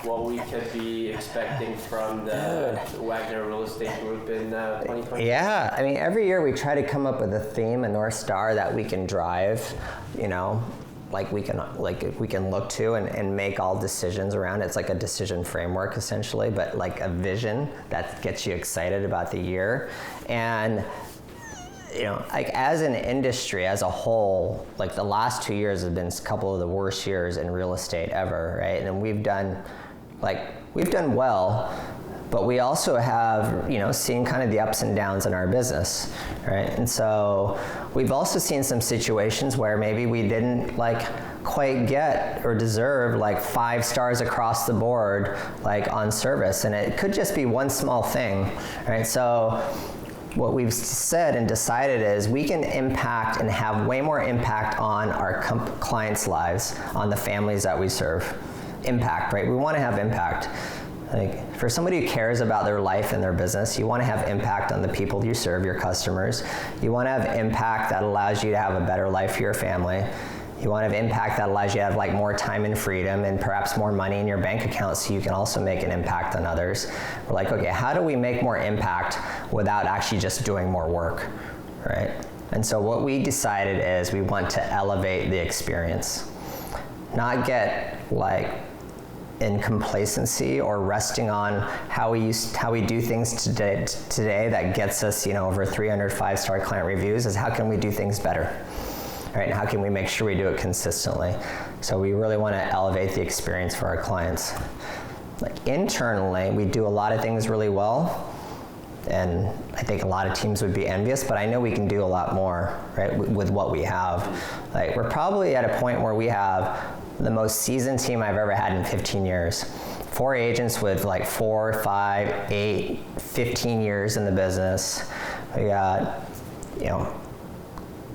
what we could be expecting from the Wagner Real Estate Group in 2026? Yeah, I mean, every year we try to come up with a theme, a North Star that we can drive, like we can look to and make all decisions around. It's like a decision framework essentially, but like a vision that gets you excited about the year. And like as an industry as a whole, like the last 2 years have been a couple of the worst years in real estate ever, right? And we've done well, but we also have, seen kind of the ups and downs in our business, right? And so we've also seen some situations where maybe we didn't like quite get or deserve like 5 stars across the board, like on service. And it could just be one small thing, right? So what we've said and decided is we can impact and have way more impact on our clients' lives, on the families that we serve. Impact, right? We want to have impact. Like for somebody who cares about their life and their business, you want to have impact on the people you serve, your customers. You want to have impact that allows you to have a better life for your family. You want to have impact that allows you to have like more time and freedom and perhaps more money in your bank account so you can also make an impact on others. We're like, okay, how do we make more impact without actually just doing more work, right? And so what we decided is we want to elevate the experience, not get like in complacency or resting on how we do things today that gets us, over 300 5-star client reviews, is how can we do things better? Right, and how can we make sure we do it consistently? So we really want to elevate the experience for our clients. Like internally, we do a lot of things really well, and I think a lot of teams would be envious, but I know we can do a lot more, right, with what we have. Like we're probably at a point where we have the most seasoned team I've ever had in 15 years. 4 agents with like 4, 5, 8, 15 years in the business. We got,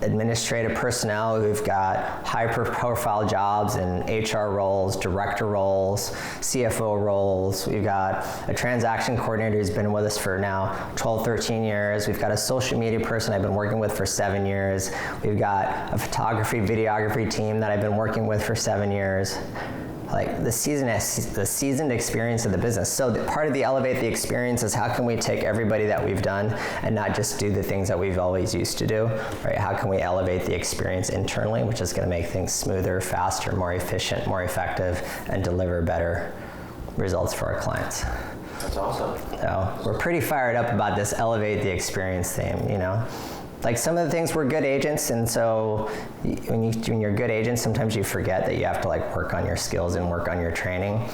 administrative personnel who've got high-profile jobs in HR roles, director roles, CFO roles. We've got a transaction coordinator who's been with us for now 12, 13 years. We've got a social media person I've been working with for 7 years. We've got a photography, videography team that I've been working with for 7 years. Like the seasoned experience of the business. So part of the elevate the experience is how can we take everybody that we've done and not just do the things that we've always used to do, right? How can we elevate the experience internally, which is going to make things smoother, faster, more efficient, more effective, and deliver better results for our clients. That's awesome. So we're pretty fired up about this elevate the experience theme, like some of the things we're good agents, and so when you're good agents, sometimes you forget that you have to like work on your skills and work on your training.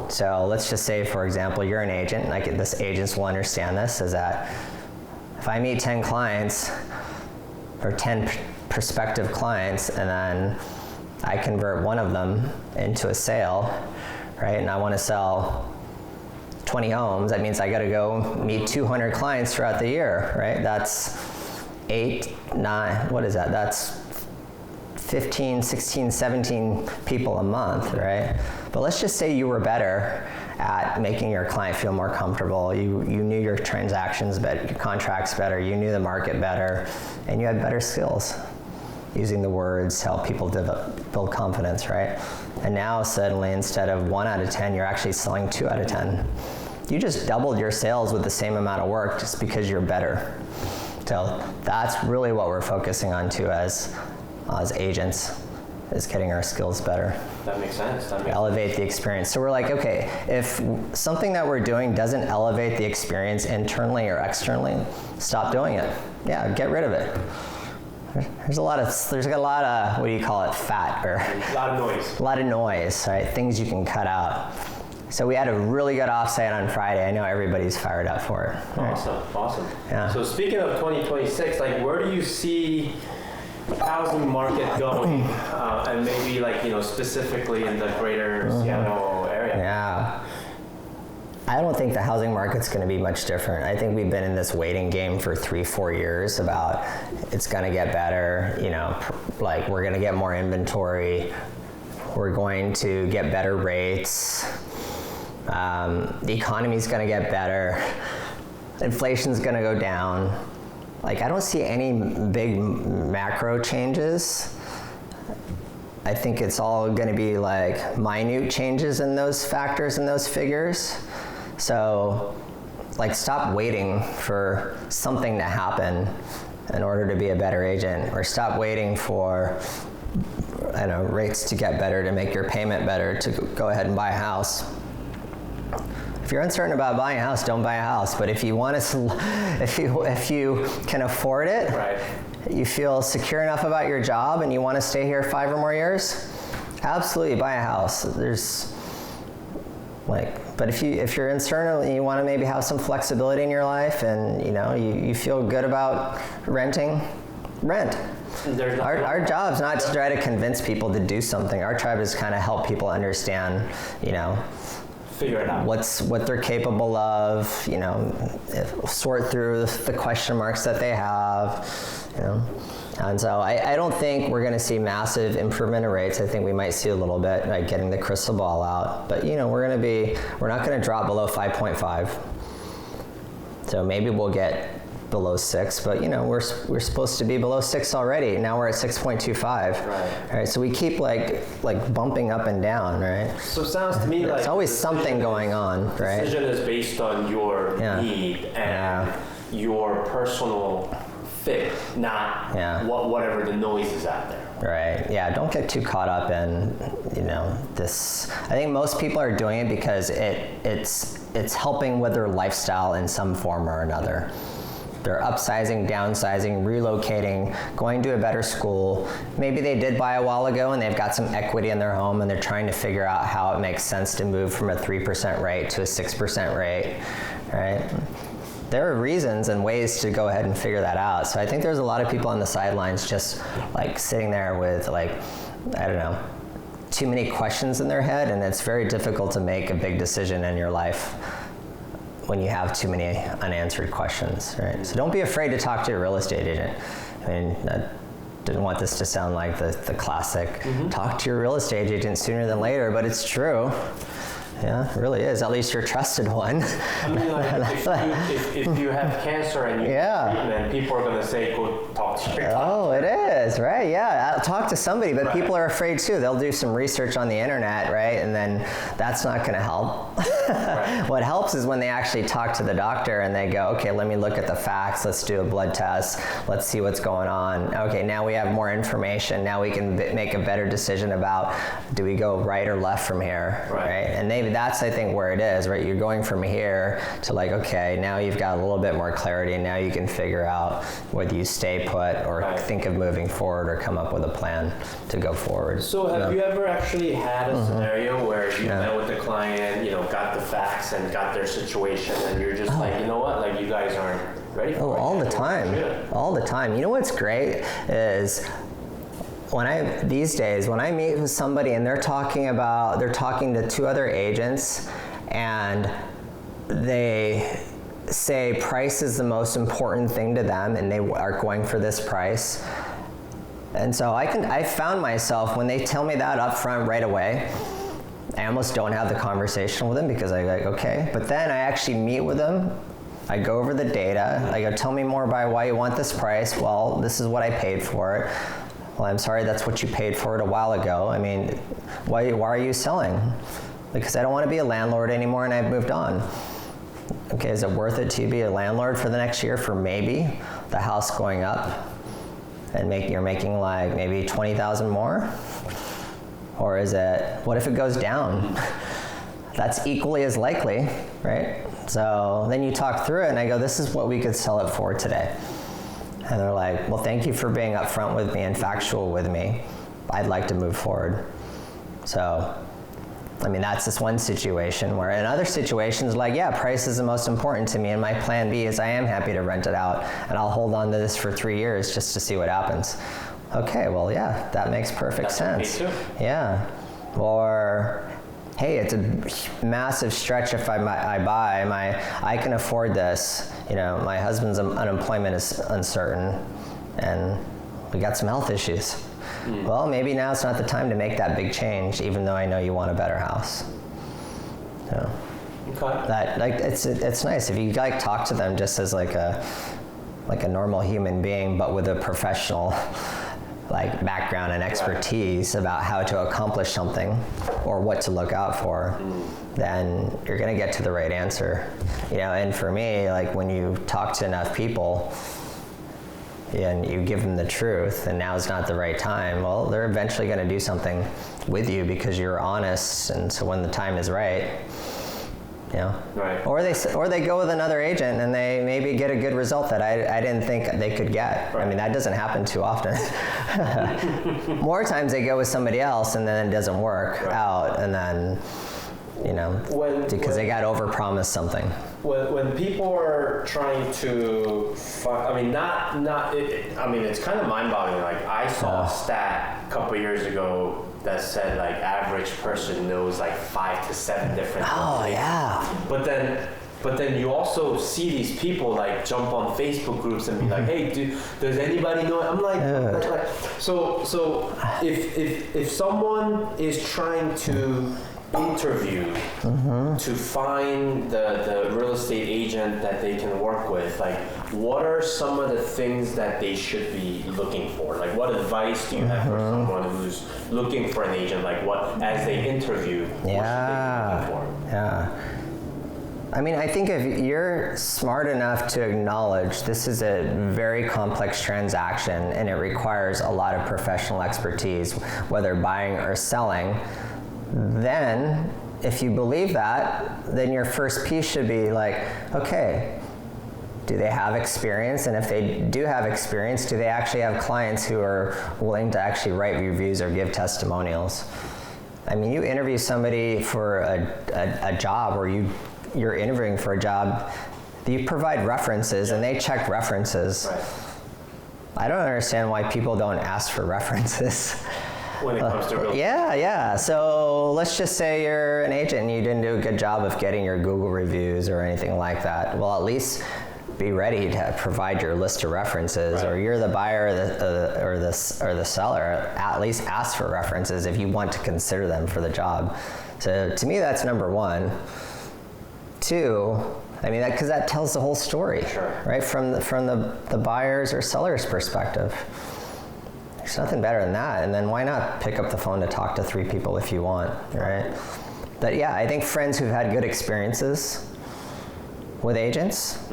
So let's just say, for example, you're an agent, like this agents will understand this, is that if I meet 10 clients or 10 prospective clients and then I convert one of them into a sale, right, and I want to sell 20 homes, that means I got to go meet 200 clients throughout the year, right? That's 8, 9, what is that? That's 15, 16, 17 people a month, right? But let's just say you were better at making your client feel more comfortable. You knew your transactions better, your contracts better, you knew the market better, and you had better skills using the words to help people build confidence, right? And now suddenly, instead of 1 out of 10, you're actually selling 2 out of 10. You just doubled your sales with the same amount of work just because you're better. So that's really what we're focusing on too as agents, is getting our skills better. That makes sense. Elevate the experience. So we're like, okay, if something that we're doing doesn't elevate the experience internally or externally, stop doing it. Yeah, get rid of it. There's a lot of what do you call it, fat, or a lot of noise. A lot of noise, right? Things you can cut out. So we had a really good offsite on Friday. I know everybody's fired up for it. Right? Awesome. Yeah. So speaking of 2026, like where do you see housing market going, and maybe like specifically in the greater Seattle area? Yeah. I don't think the housing market's going to be much different. I think we've been in this waiting game for 3-4 years about it's going to get better, like we're going to get more inventory, we're going to get better rates, the economy's going to get better, inflation's going to go down. Like I don't see any big macro changes. I think it's all going to be like minute changes in those factors and those figures. So, like, stop waiting for something to happen in order to be a better agent, or stop waiting for, rates to get better to make your payment better to go ahead and buy a house. If you're uncertain about buying a house, don't buy a house. But if you want to, if you can afford it, right, you feel secure enough about your job, and you want to stay here 5 or more years, absolutely buy a house. But if you're uncertain and you want to maybe have some flexibility in your life, and you feel good about renting, rent. Our job's not to try to convince people to do something. Our job is kind of help people understand, figure it out. What they're capable of, sort through the question marks that they have, And so I don't think we're going to see massive improvement in rates. I think we might see a little bit, like getting the crystal ball out. But we're not going to drop below 5.5. So maybe we'll get below 6, but we're supposed to be below 6 already. Now we're at 6.25. Right. So we keep like bumping up and down, right? So it sounds to me like there's always something going on, right? The decision is based on your need and your personal fit, not whatever the noise is out there. Right. Yeah. Don't get too caught up in this. I think most people are doing it because it's helping with their lifestyle in some form or another. They're upsizing, downsizing, relocating, going to a better school. Maybe they did buy a while ago and they've got some equity in their home and they're trying to figure out how it makes sense to move from a 3% rate to a 6% rate, right? There are reasons and ways to go ahead and figure that out. So I think there's a lot of people on the sidelines just like sitting there with too many questions in their head, and it's very difficult to make a big decision in your life when you have too many unanswered questions, right? So don't be afraid to talk to a real estate agent. I mean, I didn't want this to sound like the classic, talk to your real estate agent sooner than later, but it's true. Yeah, it really is. At least you're a trusted one. I mean, if you have cancer and you need treatment, people are going to say, go talk to your doctor. Oh, it is. is, right? Yeah, I'll talk to somebody, but people are afraid too. They'll do some research on the internet, right? And then that's not going to help. What helps is when they actually talk to the doctor and they go, okay, let me look at the facts. Let's do a blood test. Let's see what's going on. Okay, now we have more information. Now we can make a better decision about, do we go right or left from here, right? And maybe that's, I think, where it is, right? You're going from here to like, okay, now you've got a little bit more clarity, and now you can figure out whether you stay put or think of moving forward or come up with a plan to go forward. So have you ever actually had a scenario where you met with the client, got the facts and got their situation, and you're just like, you know what, like you guys aren't ready for it? All the time. All the time. You know what's great is these days when I meet with somebody and they're talking to two other agents and they say price is the most important thing to them and they are going for this price. And so I found myself when they tell me that up front right away, I almost don't have the conversation with them because I like, okay. But then I actually meet with them. I go over the data. I go, tell me more about why you want this price. Well, this is what I paid for it. Well, I'm sorry, that's what you paid for it a while ago. I mean, why are you selling? Because I don't want to be a landlord anymore and I've moved on. Okay, is it worth it to be a landlord for the next year for maybe the house going up and you're making like maybe 20,000 more? Or is it, what if it goes down? That's equally as likely, right? So then you talk through it and I go, this is what we could sell it for today. And they're like, well, thank you for being upfront with me and factual with me. I'd like to move forward. So, I mean, that's this one situation where in other situations, like, yeah, price is the most important to me and my plan B is I am happy to rent it out and I'll hold on to this for 3 years just to see what happens. Okay, well, yeah, that makes perfect sense. Me too. Yeah. Or, hey, it's a massive stretch if I buy. I can afford this. My husband's unemployment is uncertain, and we got some health issues. Well, maybe now it's not the time to make that big change, even though I know you want a better house. So, okay. It's nice if you talk to them just as like a normal human being, but with a professional background and expertise about how to accomplish something or what to look out for, then you're going to get to the right answer. And for me, when you talk to enough people and you give them the truth and now's not the right time, well, they're eventually going to do something with you because you're honest, and so when the time is right, Right. Or they go with another agent and they maybe get a good result that I didn't think they could get. Right. I mean, that doesn't happen too often. More times they go with somebody else and then it doesn't work out, and then because they got overpromised something. When people are trying to find, it's kind of mind-boggling. I saw a stat a couple years ago that said average person knows 5 to 7 different things. Oh yeah. But then you also see these people jump on Facebook groups and be like, hey, does anybody know it? I'm like, so if someone is trying to interview to find the real estate agent that they can work with, what are some of the things that they should be looking for? What advice do you have for someone who's looking for an agent? What, as they interview, what should they be looking for? Yeah. I mean, I think if you're smart enough to acknowledge this is a very complex transaction and it requires a lot of professional expertise, whether buying or selling, then if you believe that, then your first piece should be okay, do they have experience? And if they do have experience, do they actually have clients who are willing to actually write reviews or give testimonials? I mean, you interview somebody for a job, or you're interviewing for a job, you provide references and they check references. Right. I don't understand why people don't ask for references. When it comes to real estate. Yeah. So let's just say you're an agent and you didn't do a good job of getting your Google reviews or anything like that. Well, at least be ready to provide your list of references, or you're the buyer or the seller. At least ask for references if you want to consider them for the job. So to me, that's number one. 2, I mean, because that tells the whole story, Sure. right? From the buyer's or seller's perspective. There's nothing better than that. And then why not pick up the phone to talk to 3 people if you want, right? But yeah, I think friends who've had good experiences with agents,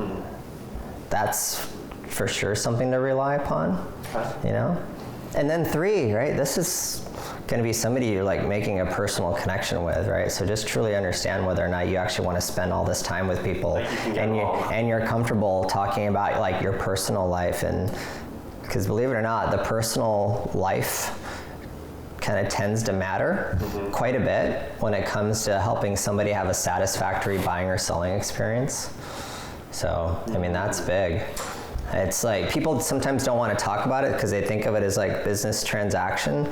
that's for sure something to rely upon, you know? And then 3, right? This is going to be somebody you're like making a personal connection with, right? So just truly understand whether or not you actually want to spend all this time with people, and you're comfortable talking about like your personal life. And because believe it or not, the personal life kind of tends to matter quite a bit when it comes to helping somebody have a satisfactory buying or selling experience. So, I mean, that's big. It's like people sometimes don't want to talk about it because they think of it as like business transaction.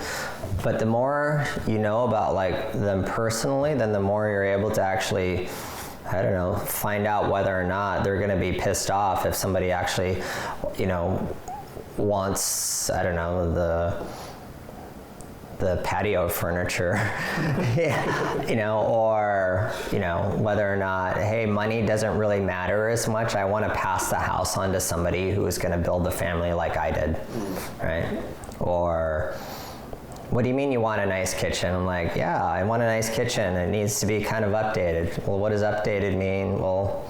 But the more you know about like them personally, then the more you're able to actually, I don't know, find out whether or not they're going to be pissed off if somebody actually, you know, wants, I don't know, the patio furniture, you know, or, you know, whether or not, hey, money doesn't really matter as much. I want to pass the house on to somebody who is going to build a family like I did, right? Or, what do you mean you want a nice kitchen? I'm like, yeah, I want a nice kitchen. It needs to be kind of updated. Well, what does updated mean? Well,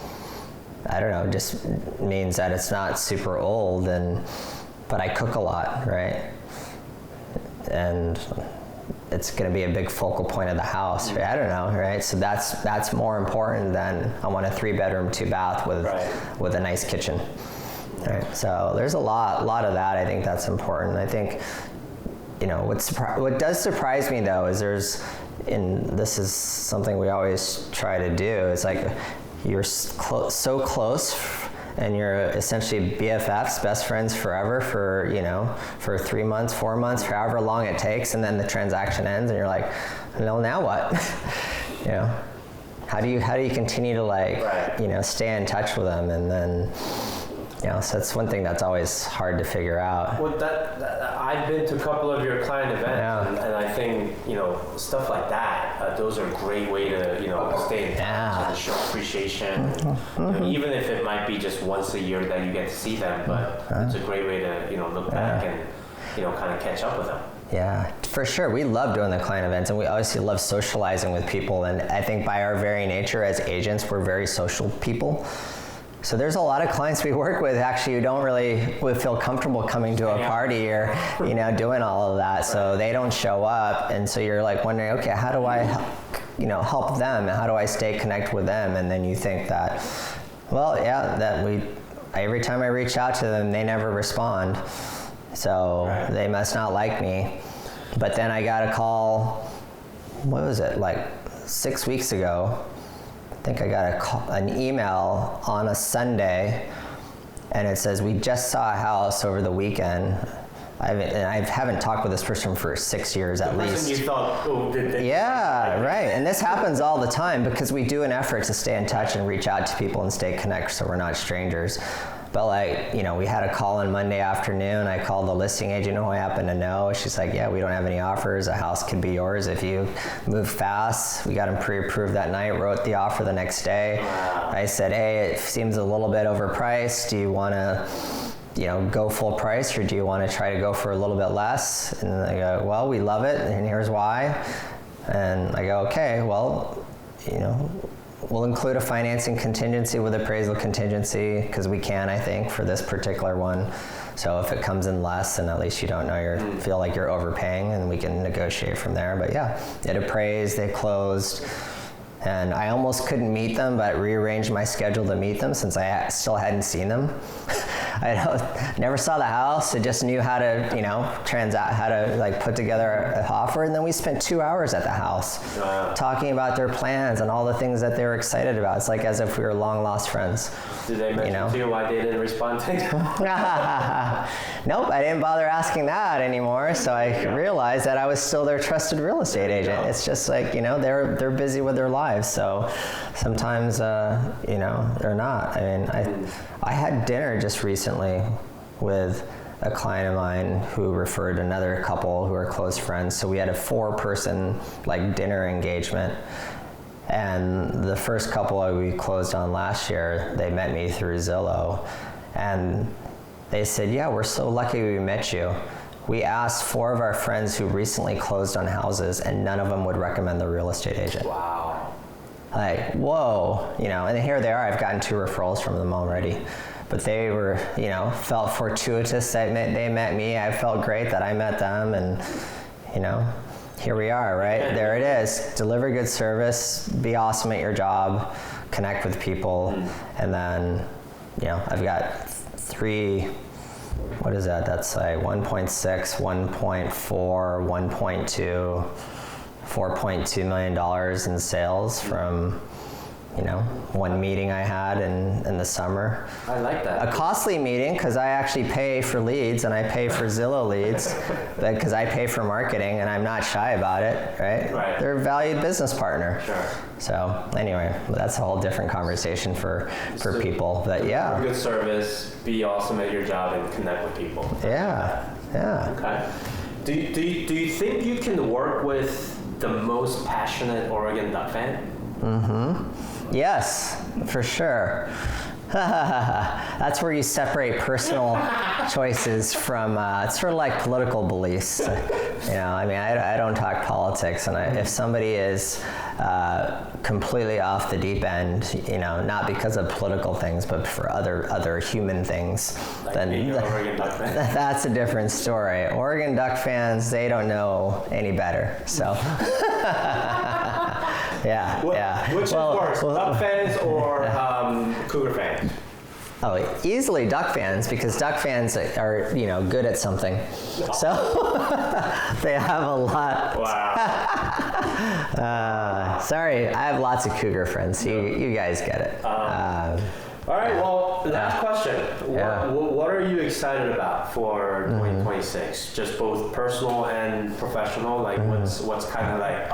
I don't know, it just means that it's not super old, but I cook a lot, right? And it's going to be a big focal point of the house, right? I don't know, right? So that's more important than I want a 3-bedroom, 2-bath with a nice kitchen, right? So there's a lot of that. I think that's important. I think, you know, what does surprise me though is this is something we always try to do. It's like you're so close. And you're essentially BFFs, best friends forever for, you know, for 3 months, 4 months, for however long it takes, and then the transaction ends, and you're like, well, now what? You know, how do you continue to like, you know, stay in touch with them, and then, you know, so that's one thing that's always hard to figure out. Well, I've been to a couple of your client events, and I think, you know, stuff like that, those are a great way to, you know, stay in touch and show appreciation. You know, even if it might be just once a year that you get to see them, but it's a great way to, you know, look back and, you know, kind of catch up with them. Yeah, for sure. We love doing the client events, and we obviously love socializing with people. And I think by our very nature as agents, we're very social people. So there's a lot of clients we work with actually who don't really would feel comfortable coming to a party or, you know, doing all of that. So they don't show up, and so you're like wondering, okay, how do I, you know, help them? How do I stay connected with them? And then you think that, well, yeah, every time I reach out to them, they never respond. So they must not like me. But then I got a call, what was it, like 6 weeks ago. I think I got an email on a Sunday, and it says, we just saw a house over the weekend. I haven't talked with this person for 6 years at least. The person you thought, oh, did they? Yeah, right. And this happens all the time because we do an effort to stay in touch and reach out to people and stay connected so we're not strangers. But like, you know, we had a call on Monday afternoon. I called the listing agent who I happen to know. She's like, yeah, we don't have any offers. A house could be yours if you move fast. We got them pre-approved that night, wrote the offer the next day. Wow. I said, hey, it seems a little bit overpriced. Do you want to, you know, go full price, or do you want to try to go for a little bit less? And they go, well, we love it, and here's why. And I go, okay, well, you know, we'll include a financing contingency with appraisal contingency because we can, I think, for this particular one. So if it comes in less, then at least you don't know feel like you're overpaying, and we can negotiate from there. But yeah, it appraised, they closed, and I almost couldn't meet them, but rearranged my schedule to meet them since I still hadn't seen them. I never saw the house. I just knew how to, you know, how to like put together an offer. And then we spent 2 hours at the house talking about their plans and all the things that they were excited about. It's like as if we were long lost friends. Did they mention to you why they didn't respond to you? Nope, I didn't bother asking that anymore. So I realized that I was still their trusted real estate agent. It's just like, you know, they're busy with their lives. So sometimes, you know, they're not. I mean, I had dinner just recently with a client of mine who referred another couple who are close friends. So we had a 4-person like dinner engagement. And the first couple we closed on last year, they met me through Zillow. And they said, yeah, we're so lucky we met you. we asked 4 of our friends who recently closed on houses, and none of them would recommend the real estate agent. Wow. Like, whoa, and here they are. I've gotten 2 referrals from them already. But they were, felt fortuitous that they met me. I felt great that I met them, and, here we are, right? There it is. Deliver good service, be awesome at your job, connect with people, and then, I've got 3, what is that? That's like 1.6, 1.4, 1.2, $4.2 million in sales from, one meeting I had in the summer. I like that. A costly meeting because I actually pay for leads and I pay for Zillow leads because I pay for marketing and I'm not shy about it, right? Right. They're a valued business partner. Sure. So anyway, that's a whole different conversation for people. But yeah. Good service, be awesome at your job, and connect with people. Yeah. Okay. Do you think you can work with the most passionate Oregon Duck fan? Mm-hmm. Yes, for sure. That's where you separate personal choices from, it's sort of like political beliefs. I don't talk politics, and if somebody is completely off the deep end, not because of political things, but for other human things, then that's a different story. Oregon Duck fans, they don't know any better, so. Yeah. Which is worse, Duck fans or Cougar fans? Oh, easily Duck fans, because Duck fans are, good at something. So they have a lot. Wow. Sorry, I have lots of Cougar friends. You guys get it. All right, well, last question. What are you excited about for 2026? Just both personal and professional? Like, what's kind of like,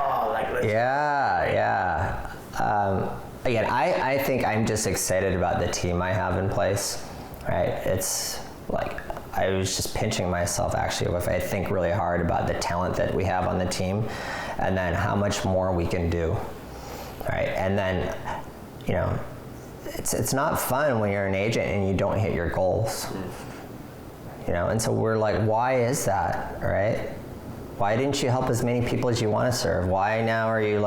Again, I think I'm just excited about the team I have in place, right? It's like, I was just pinching myself actually if I think really hard about the talent that we have on the team and then how much more we can do, right? And then, it's not fun when you're an agent and you don't hit your goals, and so we're like, why is that, right? Why didn't you help as many people as you want to serve? Why now are you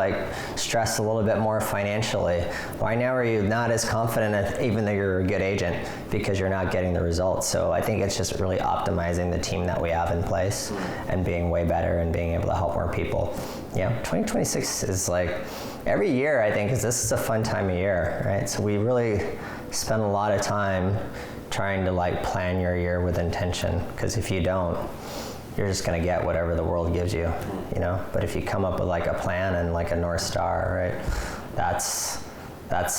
stressed a little bit more financially? Why now are you not as confident even though you're a good agent because you're not getting the results? So I think it's just really optimizing the team that we have in place and being way better and being able to help more people. 2026 is every year I think this is a fun time of year, right? So we really spend a lot of time trying to plan your year with intention, because if you don't, you're just going to get whatever the world gives you, But if you come up with a plan and a North Star, right, that's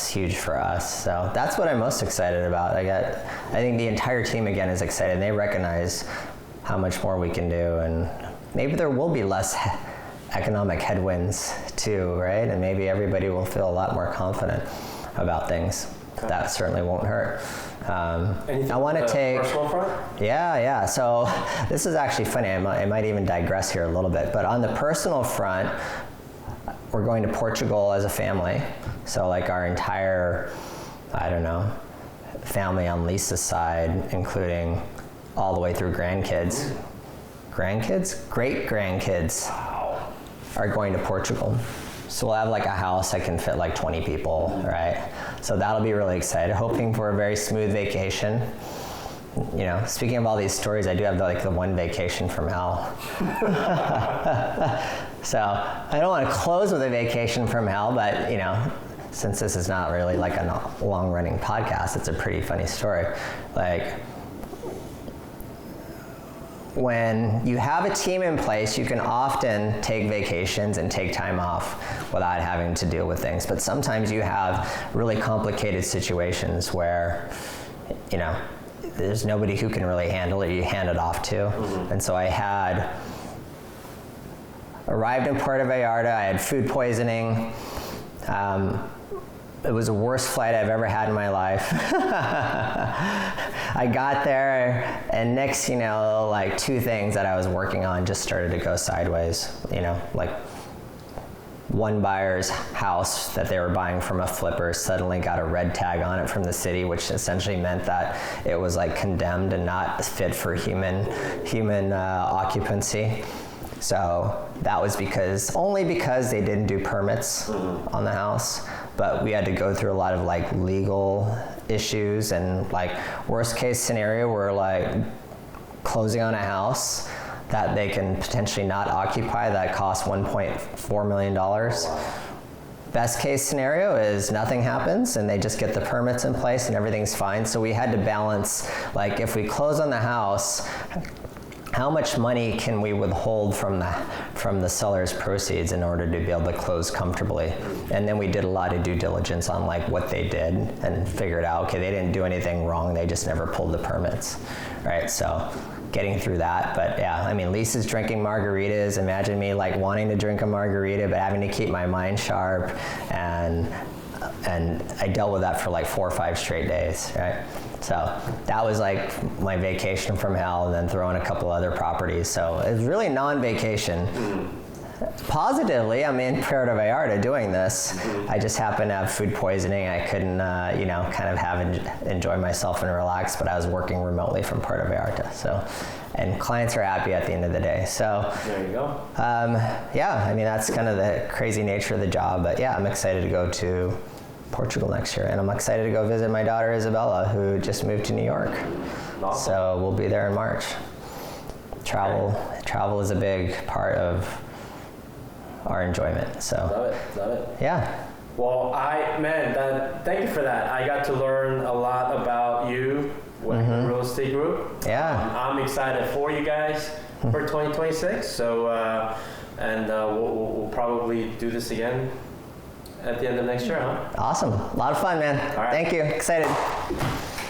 huge for us. So that's what I'm most excited about. I think the entire team again is excited. They recognize how much more we can do, and maybe there will be less economic headwinds too, right? And maybe everybody will feel a lot more confident about things. Okay. That certainly won't hurt. I want to take personal front? Yeah. So this is actually funny. I might even digress here a little bit. But on the personal front, we're going to Portugal as a family. So our entire, family on Lisa's side, including all the way through grandkids. Great grandkids are going to Portugal. So we'll have a house that can fit 20 people, right? So that'll be really exciting. Hoping for a very smooth vacation. Speaking of all these stories, I do have the one vacation from hell. So I don't want to close with a vacation from hell, but since this is not really a long-running podcast, it's a pretty funny story. When you have a team in place, you can often take vacations and take time off without having to deal with things. But sometimes you have really complicated situations where, there's nobody who can really handle it. You hand it off to. Mm-hmm. And so I had arrived in Puerto Vallarta. I had food poisoning. It was the worst flight I've ever had in my life. I got there, and next, 2 things that I was working on just started to go sideways. one buyer's house that they were buying from a flipper suddenly got a red tag on it from the city, which essentially meant that it was like condemned and not fit for human occupancy. So that was only because they didn't do permits on the house. But we had to go through a lot of like legal issues, and like worst case scenario, we're like closing on a house that they can potentially not occupy that costs $1.4 million. Best case scenario is nothing happens and they just get the permits in place and everything's fine. So we had to balance, like if we close on the house, how much money can we withhold from the seller's proceeds in order to be able to close comfortably? And then we did a lot of due diligence on like what they did and figured out, okay, they didn't do anything wrong, they just never pulled the permits, right? So getting through that. But yeah, I mean, Lisa's drinking margaritas. Imagine me like wanting to drink a margarita, but having to keep my mind sharp. And I dealt with that for like 4 or 5 straight days, right? So that was like my vacation from hell, and then throwing a couple other properties. So it was really non-vacation. Positively, I'm in Puerto Vallarta doing this. I just happened to have food poisoning. I couldn't, kind of enjoy myself and relax, but I was working remotely from Puerto Vallarta. So, and clients are happy at the end of the day. So there you go. Yeah, I mean, that's kind of the crazy nature of the job. But yeah, I'm excited to go to Portugal next year, and I'm excited to go visit my daughter Isabella, who just moved to New York. Awesome. So we'll be there in March. Travel is a big part of our enjoyment. So love it. Yeah. Well, thank you for that. I got to learn a lot about you, Wagner Real Estate Group. Yeah. I'm excited for you guys for 2026. So, we'll probably do this again at the end of next year, huh? Awesome. A lot of fun, man. All right. Thank you. Excited.